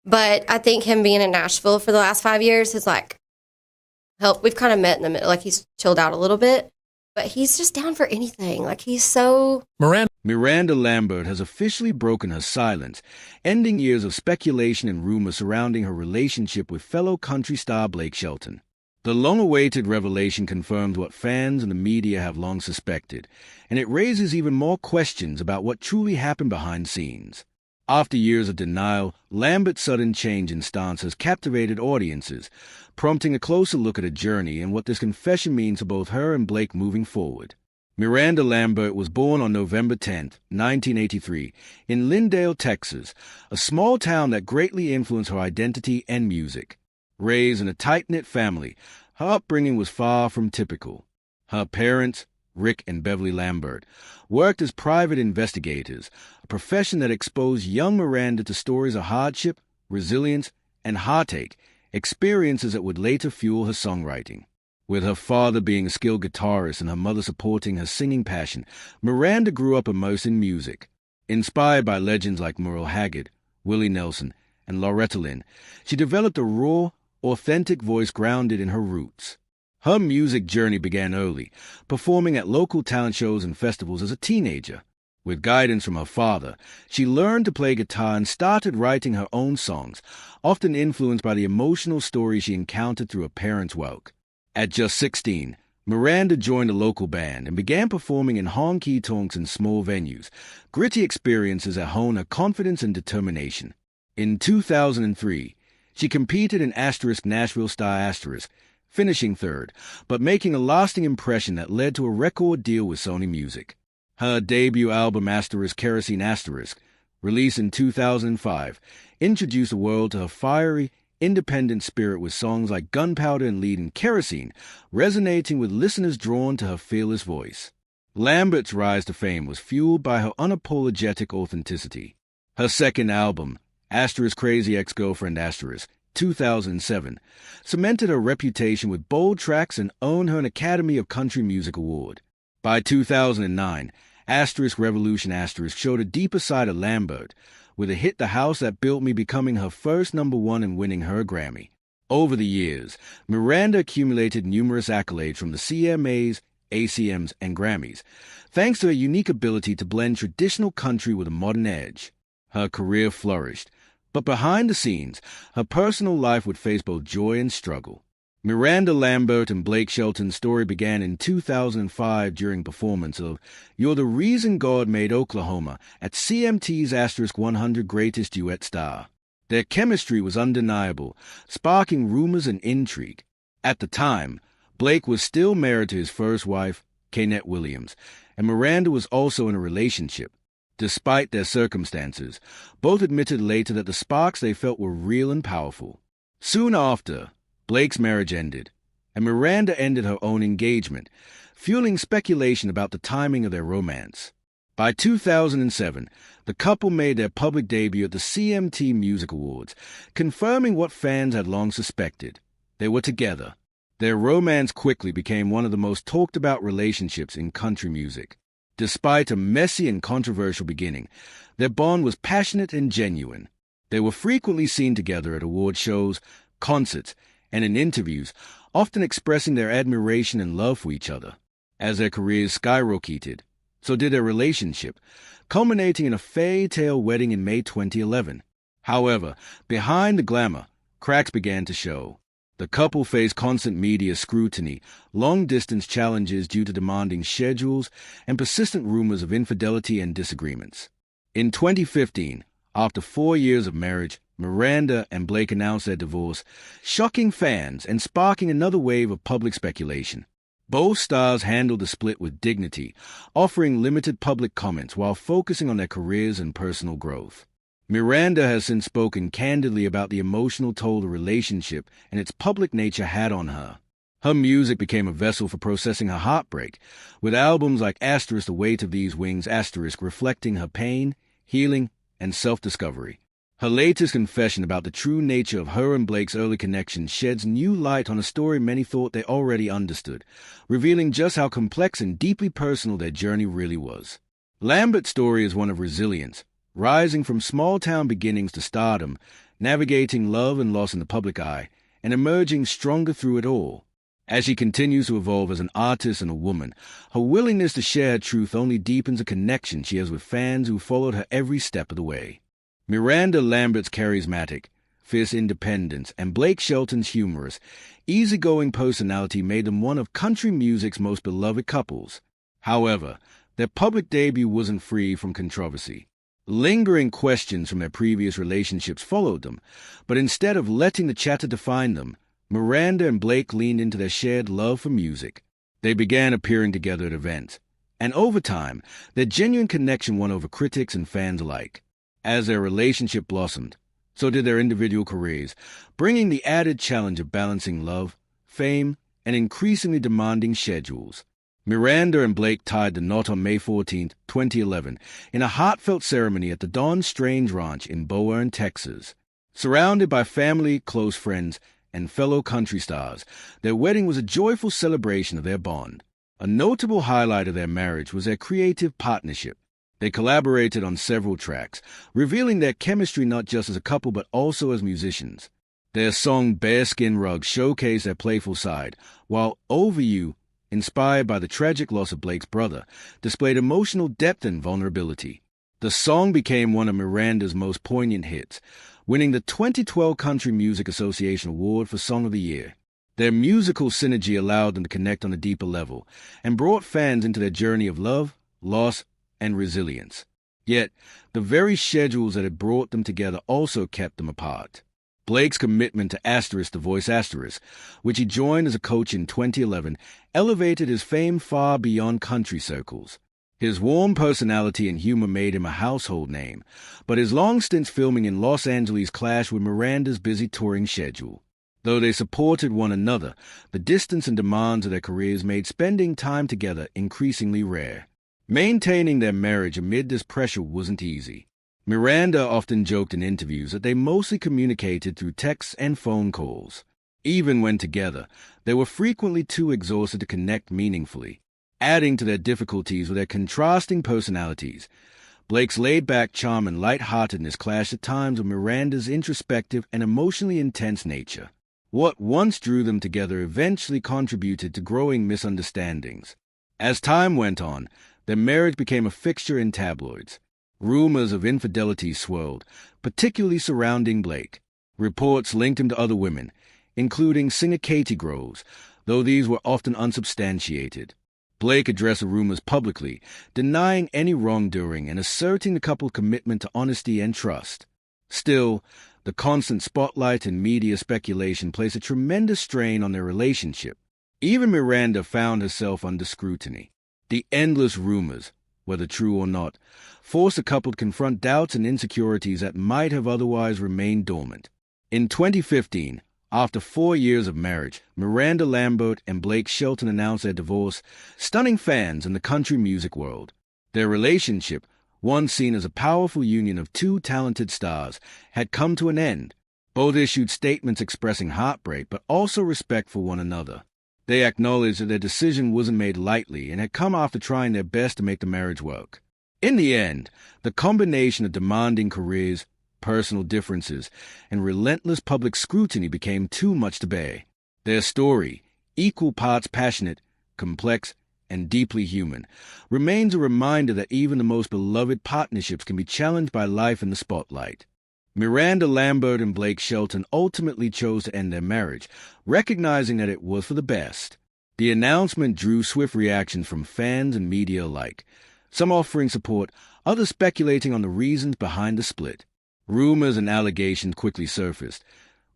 But I think him being in Nashville for the last 5 years has like helped. We've kind of met in the middle. Like he's chilled out a little bit, but he's just down for anything. Like he's so. Miranda Lambert has officially broken her silence, ending years of speculation and rumor surrounding her relationship with fellow country star Blake Shelton. The long-awaited revelation confirms what fans and the media have long suspected, and it raises even more questions about what truly happened behind scenes. After years of denial, Lambert's sudden change in stance has captivated audiences, prompting a closer look at her journey and what this confession means for both her and Blake moving forward. Miranda Lambert was born on November 10, 1983, in Lindale, Texas, a small town that greatly influenced her identity and music. Raised in a tight-knit family, her upbringing was far from typical. Her parents, Rick and Beverly Lambert, worked as private investigators, a profession that exposed young Miranda to stories of hardship, resilience, and heartache, experiences that would later fuel her songwriting. With her father being a skilled guitarist and her mother supporting her singing passion, Miranda grew up immersed in music. Inspired by legends like Merle Haggard, Willie Nelson, and Loretta Lynn, she developed a raw, authentic voice grounded in her roots. Her music journey began early, performing at local talent shows and festivals as a teenager. With guidance from her father, she learned to play guitar and started writing her own songs, often influenced by the emotional stories she encountered through her parents' work. At just 16, Miranda joined a local band and began performing in honky-tonks and small venues, gritty experiences that honed her confidence and determination. In 2003, she competed in Nashville Star finishing third, but making a lasting impression that led to a record deal with Sony Music. Her debut album Kerosene released in 2005, introduced the world to her fiery, independent spirit with songs like Gunpowder and Lead and Kerosene, resonating with listeners drawn to her fearless voice. Lambert's rise to fame was fueled by her unapologetic authenticity. Her second album, Crazy Ex-Girlfriend 2007, cemented her reputation with bold tracks and earned her an Academy of Country Music Award. By 2009, Revolution showed a deeper side of Lambert, with a hit The House That Built Me becoming her first #1 and winning her a Grammy. Over the years, Miranda accumulated numerous accolades from the CMAs, ACMs, and Grammys, thanks to her unique ability to blend traditional country with a modern edge. Her career flourished, but behind the scenes, her personal life would face both joy and struggle. Miranda Lambert and Blake Shelton's story began in 2005 during performance of You're the Reason God Made Oklahoma at CMT's *100 Greatest Duet Star. Their chemistry was undeniable, sparking rumors and intrigue. At the time, Blake was still married to his first wife, Kaynette Williams, and Miranda was also in a relationship. Despite their circumstances, both admitted later that the sparks they felt were real and powerful. Soon after, Blake's marriage ended, and Miranda ended her own engagement, fueling speculation about the timing of their romance. By 2007, the couple made their public debut at the CMT Music Awards, confirming what fans had long suspected. They were together. Their romance quickly became one of the most talked-about relationships in country music. Despite a messy and controversial beginning, their bond was passionate and genuine. They were frequently seen together at award shows, concerts, and in interviews, often expressing their admiration and love for each other. As their careers skyrocketed, so did their relationship, culminating in a fairy-tale wedding in May 2011. However, behind the glamour, cracks began to show. The couple faced constant media scrutiny, long-distance challenges due to demanding schedules, and persistent rumors of infidelity and disagreements. In 2015, after 4 years of marriage, Miranda and Blake announced their divorce, shocking fans and sparking another wave of public speculation. Both stars handled the split with dignity, offering limited public comments while focusing on their careers and personal growth. Miranda has since spoken candidly about the emotional toll the relationship and its public nature had on her. Her music became a vessel for processing her heartbreak, with albums like *The Weight of These Wings* reflecting her pain, healing, and self-discovery. Her latest confession about the true nature of her and Blake's early connection sheds new light on a story many thought they already understood, revealing just how complex and deeply personal their journey really was. Lambert's story is one of resilience, rising from small-town beginnings to stardom, navigating love and loss in the public eye, and emerging stronger through it all. As she continues to evolve as an artist and a woman, her willingness to share her truth only deepens a connection she has with fans who followed her every step of the way. Miranda Lambert's charismatic, fierce independence, and Blake Shelton's humorous, easygoing personality made them one of country music's most beloved couples. However, their public debut wasn't free from controversy. Lingering questions from their previous relationships followed them, but instead of letting the chatter define them, Miranda and Blake leaned into their shared love for music. They began appearing together at events, and over time, their genuine connection won over critics and fans alike. As their relationship blossomed, so did their individual careers, bringing the added challenge of balancing love, fame, and increasingly demanding schedules. Miranda and Blake tied the knot on May 14, 2011, in a heartfelt ceremony at the Don Strange Ranch in Boerne, Texas. Surrounded by family, close friends, and fellow country stars, their wedding was a joyful celebration of their bond. A notable highlight of their marriage was their creative partnership. They collaborated on several tracks, revealing their chemistry not just as a couple but also as musicians. Their song Bearskin Rug showcased their playful side, while Over You, inspired by the tragic loss of Blake's brother, displayed emotional depth and vulnerability. The song became one of Miranda's most poignant hits, winning the 2012 Country Music Association Award for Song of the Year. Their musical synergy allowed them to connect on a deeper level and brought fans into their journey of love, loss, and resilience. Yet, the very schedules that had brought them together also kept them apart. Blake's commitment to Asterisk the Voice Asterisk, which he joined as a coach in 2011, elevated his fame far beyond country circles. His warm personality and humor made him a household name, but his long stints filming in Los Angeles clashed with Miranda's busy touring schedule. Though they supported one another, the distance and demands of their careers made spending time together increasingly rare. Maintaining their marriage amid this pressure wasn't easy. Miranda often joked in interviews that they mostly communicated through texts and phone calls. Even when together, they were frequently too exhausted to connect meaningfully. Adding to their difficulties were their contrasting personalities. Blake's laid-back charm and light-heartedness clashed at times with Miranda's introspective and emotionally intense nature. What once drew them together eventually contributed to growing misunderstandings. As time went on, their marriage became a fixture in tabloids. Rumors of infidelity swirled, particularly surrounding Blake. Reports linked him to other women, including singer Katie Groves, though these were often unsubstantiated. Blake addressed the rumors publicly, denying any wrongdoing and asserting the couple's commitment to honesty and trust. Still, the constant spotlight and media speculation placed a tremendous strain on their relationship. Even Miranda found herself under scrutiny. The endless rumors, whether true or not, forced the couple to confront doubts and insecurities that might have otherwise remained dormant. In 2015, after 4 years of marriage, Miranda Lambert and Blake Shelton announced their divorce, stunning fans in the country music world. Their relationship, once seen as a powerful union of two talented stars, had come to an end. Both issued statements expressing heartbreak but also respect for one another. They acknowledged that their decision wasn't made lightly and had come after trying their best to make the marriage work. In the end, the combination of demanding careers, personal differences, and relentless public scrutiny became too much to bear. Their story, equal parts passionate, complex, and deeply human, remains a reminder that even the most beloved partnerships can be challenged by life in the spotlight. Miranda Lambert and Blake Shelton ultimately chose to end their marriage, recognizing that it was for the best. The announcement drew swift reactions from fans and media alike, some offering support, others speculating on the reasons behind the split. Rumors and allegations quickly surfaced,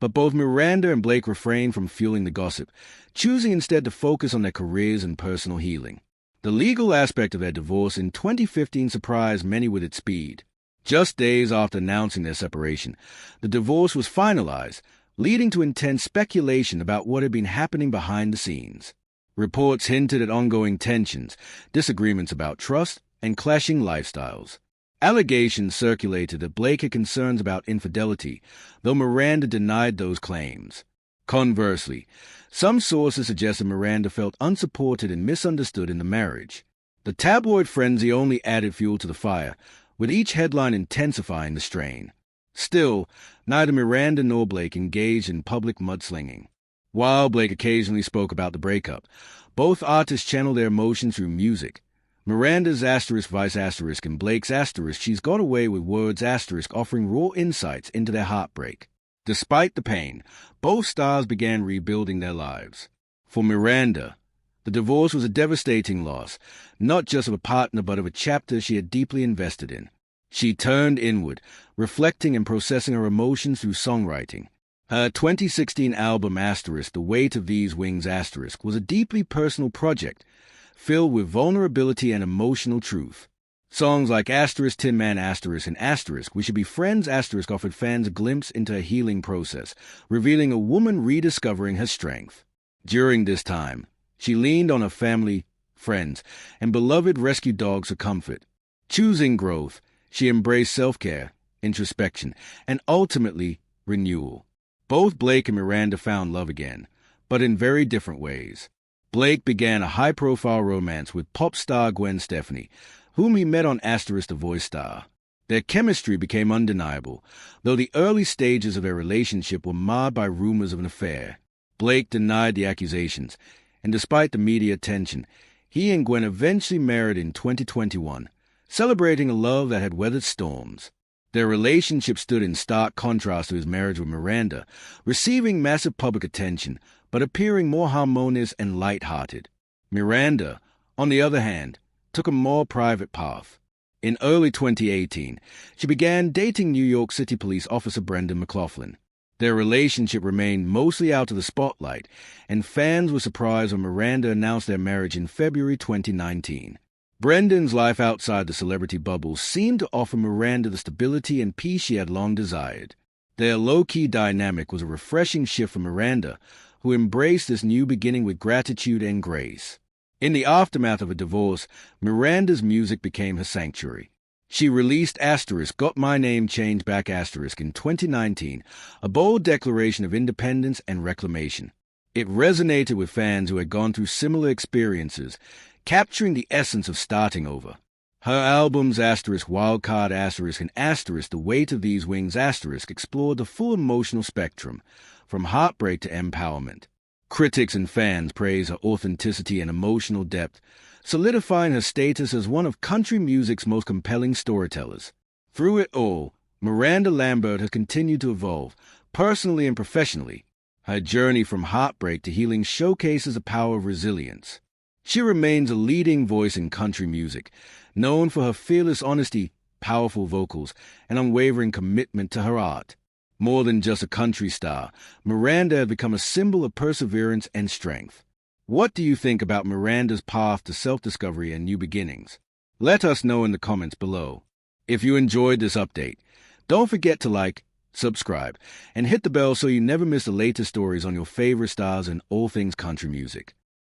but both Miranda and Blake refrained from fueling the gossip, choosing instead to focus on their careers and personal healing. The legal aspect of their divorce in 2015 surprised many with its speed. Just days after announcing their separation, the divorce was finalized, leading to intense speculation about what had been happening behind the scenes. Reports hinted at ongoing tensions, disagreements about trust, and clashing lifestyles. Allegations circulated that Blake had concerns about infidelity, though Miranda denied those claims. Conversely, some sources suggested Miranda felt unsupported and misunderstood in the marriage. The tabloid frenzy only added fuel to the fire, with each headline intensifying the strain. Still, neither Miranda nor Blake engaged in public mudslinging. While Blake occasionally spoke about the breakup, both artists channeled their emotions through music. Miranda's vice asterisk and Blake's asterisk, she's got away with words asterisk, offering raw insights into their heartbreak. Despite the pain, both stars began rebuilding their lives. For Miranda, the divorce was a devastating loss, not just of a partner but of a chapter she had deeply invested in. She turned inward, reflecting and processing her emotions through songwriting. Her 2016 album Asterisk, The Weight of These Wings Asterisk, was a deeply personal project, filled with vulnerability and emotional truth. Songs like Asterisk, Tin Man Asterisk, and Asterisk, We Should Be Friends Asterisk offered fans a glimpse into a healing process, revealing a woman rediscovering her strength. During this time, she leaned on her family, friends, and beloved rescue dogs for comfort. Choosing growth, she embraced self-care, introspection, and ultimately, renewal. Both Blake and Miranda found love again, but in very different ways. Blake began a high-profile romance with pop star Gwen Stefani, whom he met on Asterisk The Voice Star. Their chemistry became undeniable, though the early stages of their relationship were marred by rumors of an affair. Blake denied the accusations, and despite the media attention, he and Gwen eventually married in 2021, celebrating a love that had weathered storms. Their relationship stood in stark contrast to his marriage with Miranda, receiving massive public attention, but appearing more harmonious and light-hearted. Miranda, on the other hand, took a more private path. In early 2018, she began dating New York City Police Officer Brendan McLaughlin. Their relationship remained mostly out of the spotlight, and fans were surprised when Miranda announced their marriage in February 2019. Brendan's life outside the celebrity bubble seemed to offer Miranda the stability and peace she had long desired. Their low-key dynamic was a refreshing shift for Miranda, who embraced this new beginning with gratitude and grace. In the aftermath of a divorce, Miranda's music became her sanctuary. She released Asterisk, Got My Name Changed Back Asterisk in 2019, a bold declaration of independence and reclamation. It resonated with fans who had gone through similar experiences, capturing the essence of starting over. Her albums Asterisk, Wildcard Asterisk, and Asterisk, The Weight of These Wings Asterisk explored the full emotional spectrum, from heartbreak to empowerment. Critics and fans praised her authenticity and emotional depth, solidifying her status as one of country music's most compelling storytellers. Through it all, Miranda Lambert has continued to evolve, personally and professionally. Her journey from heartbreak to healing showcases the power of resilience. She remains a leading voice in country music, known for her fearless honesty, powerful vocals, and unwavering commitment to her art. More than just a country star, Miranda has become a symbol of perseverance and strength. What do you think about Miranda's path to self-discovery and new beginnings? Let us know in the comments below. If you enjoyed this update, don't forget to like, subscribe, and hit the bell so you never miss the latest stories on your favorite stars and all things country music.